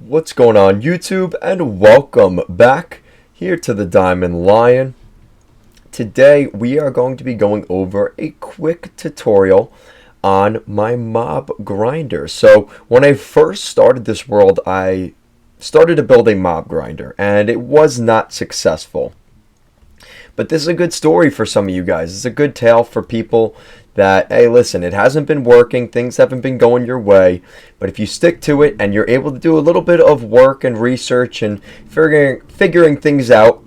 What's going on YouTube, and welcome back here to the Diamond Lion. Today we are going to be going over a quick tutorial on my mob grinder. So when I first started this world, I started to build a mob grinder and it was not successful. But this is a good story for some of you guys. It's a good tale for people that, hey, listen, it hasn't been working, things haven't been going your way, but if you stick to it and you're able to do a little bit of work and research and figuring things out,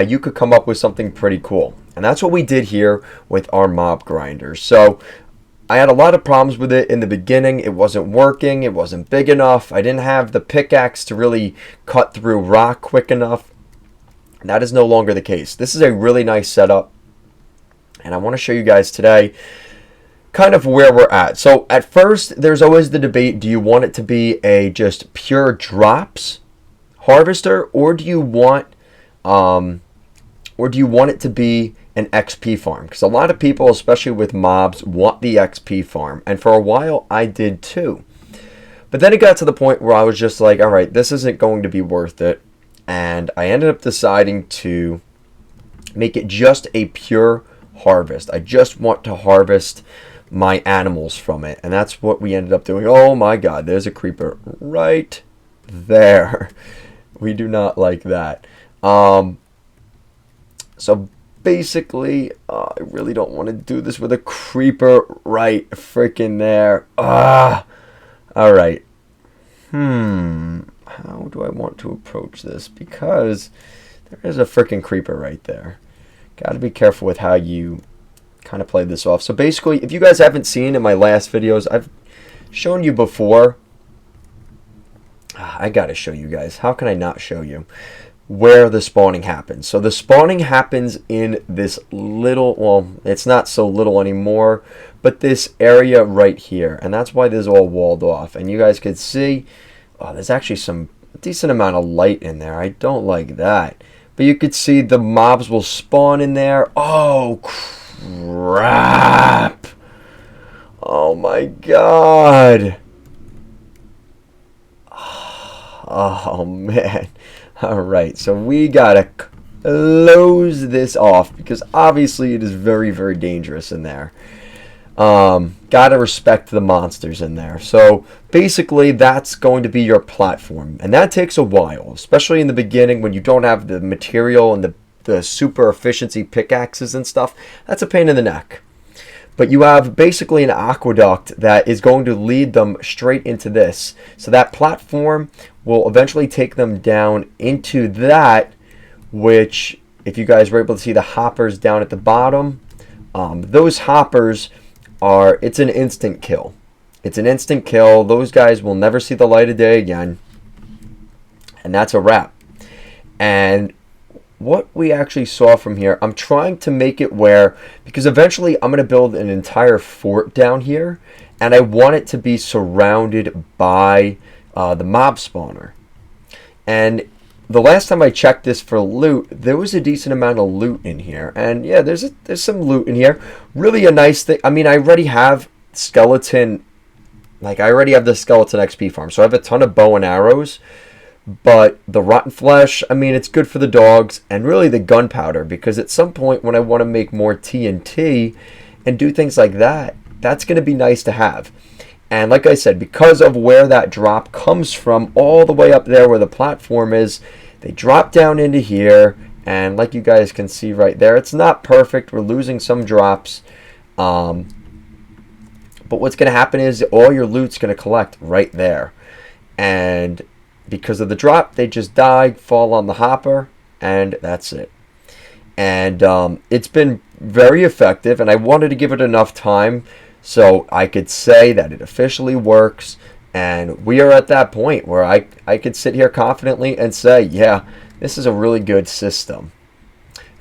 you could come up with something pretty cool. And that's what we did here with our mob grinder. So I had a lot of problems with it in the beginning. It wasn't working, it wasn't big enough, I didn't have the pickaxe to really cut through rock quick enough. That is no longer the case. This is a really nice setup, and I want to show you guys today kind of where we're at. So at first, there's always the debate, do you want it to be a just pure drops harvester, or do you want it to be an XP farm? Because a lot of people, especially with mobs, want the XP farm, and for a while I did too. But then it got to the point where I was just like, all right, this isn't going to be worth it. And I ended up deciding to make it just a pure harvest. I just want to harvest my animals from it. And that's what we ended up doing. Oh my god, there's a creeper right there. We do not like that. So basically, I really don't want to do this with a creeper right freaking there. Alright. How do I want to approach this? Because there is a freaking creeper right there. Got to be careful with how you kind of play this off. So basically, if you guys haven't seen in my last videos, I've shown you before. I got to show you guys. How can I not show you where the spawning happens? So the spawning happens in this little, well, it's not so little anymore, but this area right here. And that's why this is all walled off. And you guys could see, oh, there's actually some decent amount of light in there. I don't like that. But you could see the mobs will spawn in there. Oh, crap. Oh, my God. Oh, man. All right, so we got to close this off because obviously it is very, very dangerous in there. Gotta respect the monsters in there. So basically that's going to be your platform, and that takes a while, especially in the beginning when you don't have the material and the super efficiency pickaxes and stuff. That's a pain in the neck. But you have basically an aqueduct that is going to lead them straight into this. So that platform will eventually take them down into that, which, if you guys were able to see the hoppers down at the bottom, those hoppers are, it's an instant kill. It's an instant kill. Those guys will never see the light of day again. And that's a wrap. And what we actually saw from here, I'm trying to make it where, because eventually I'm going to build an entire fort down here, and I want it to be surrounded by the mob spawner. And the last time I checked this for loot, there was a decent amount of loot in here. And yeah, there's some loot in here. Really a nice thing. I mean, I already have skeleton, I already have the skeleton XP farm. So I have a ton of bow and arrows. But the rotten flesh, I mean, it's good for the dogs. And really the gunpowder, because at some point when I want to make more TNT and do things like that, that's going to be nice to have. And like I said, because of where that drop comes from, all the way up there where the platform is, they drop down into here. And like you guys can see right there, it's not perfect. We're losing some drops. But what's going to happen is all your loot's going to collect right there. And because of the drop, they just die, fall on the hopper, and that's it. And it's been very effective, and I wanted to give it enough time so I could say that it officially works, and we are at that point where I could sit here confidently and say, yeah, this is a really good system.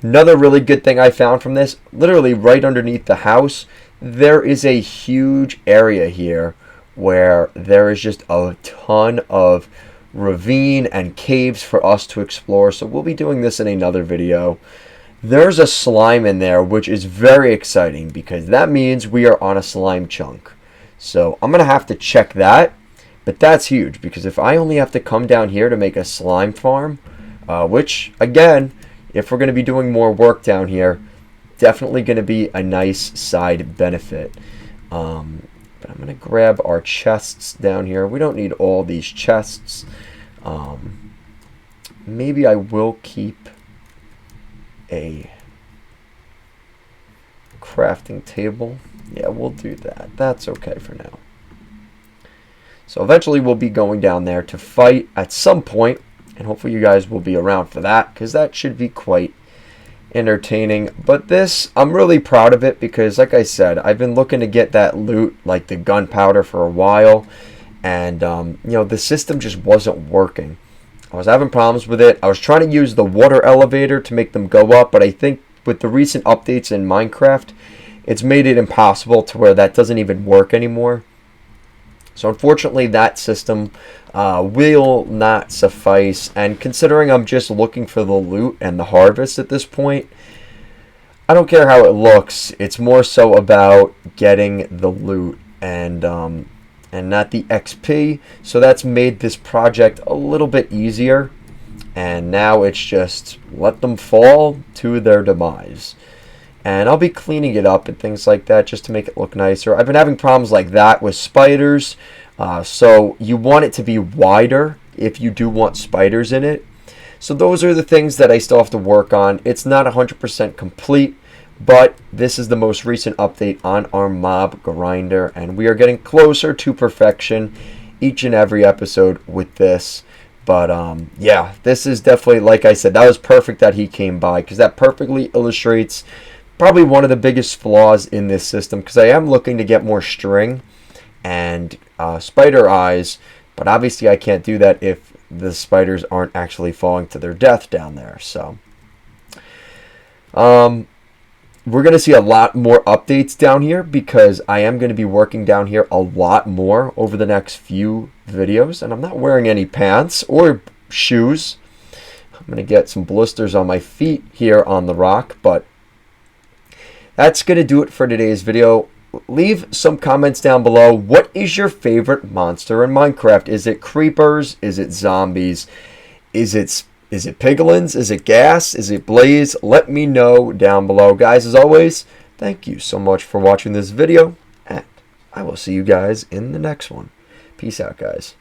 Another really good thing I found from this, literally right underneath the house, there is a huge area here where there is just a ton of ravine and caves for us to explore, so we'll be doing this in another video. There's a slime in there, which is very exciting because that means we are on a slime chunk. So I'm going to have to check that. But that's huge, because if I only have to come down here to make a slime farm, which, again, if we're going to be doing more work down here, definitely going to be a nice side benefit. But I'm going to grab our chests down here. We don't need all these chests. Maybe I will keep a crafting table. Yeah, we'll do that. That's okay for now. So eventually we'll be going down there to fight at some point, and hopefully you guys will be around for that, because that should be quite entertaining. But this, I'm really proud of it, because like I said, I've been looking to get that loot, like the gunpowder, for a while, and you know, the system just wasn't working. I was having problems with it. I was trying to use the water elevator to make them go up, but I think with the recent updates in Minecraft, it's made it impossible to where that doesn't even work anymore. So unfortunately, that system will not suffice. And considering I'm just looking for the loot and the harvest at this point, I don't care how it looks. It's more so about getting the loot and not the XP. So that's made this project a little bit easier. And now it's just let them fall to their demise. And I'll be cleaning it up and things like that just to make it look nicer. I've been having problems like that with spiders. So you want it to be wider if you do want spiders in it. So those are the things that I still have to work on. It's not 100% complete, but this is the most recent update on our mob grinder. And we are getting closer to perfection each and every episode with this. But yeah, this is definitely, like I said, that was perfect that he came by, because that perfectly illustrates probably one of the biggest flaws in this system, because I am looking to get more string and spider eyes, but obviously I can't do that if the spiders aren't actually falling to their death down there. So we're going to see a lot more updates down here, because I am going to be working down here a lot more over the next few videos, and I'm not wearing any pants or shoes. I'm going to get some blisters on my feet here on the rock, but that's going to do it for today's video. Leave some comments down below. What is your favorite monster in Minecraft? Is it creepers? Is it zombies? Is it piglins? Is it ghast? Is it blaze? Let me know down below. Guys, as always, thank you so much for watching this video, and I will see you guys in the next one. Peace out, guys.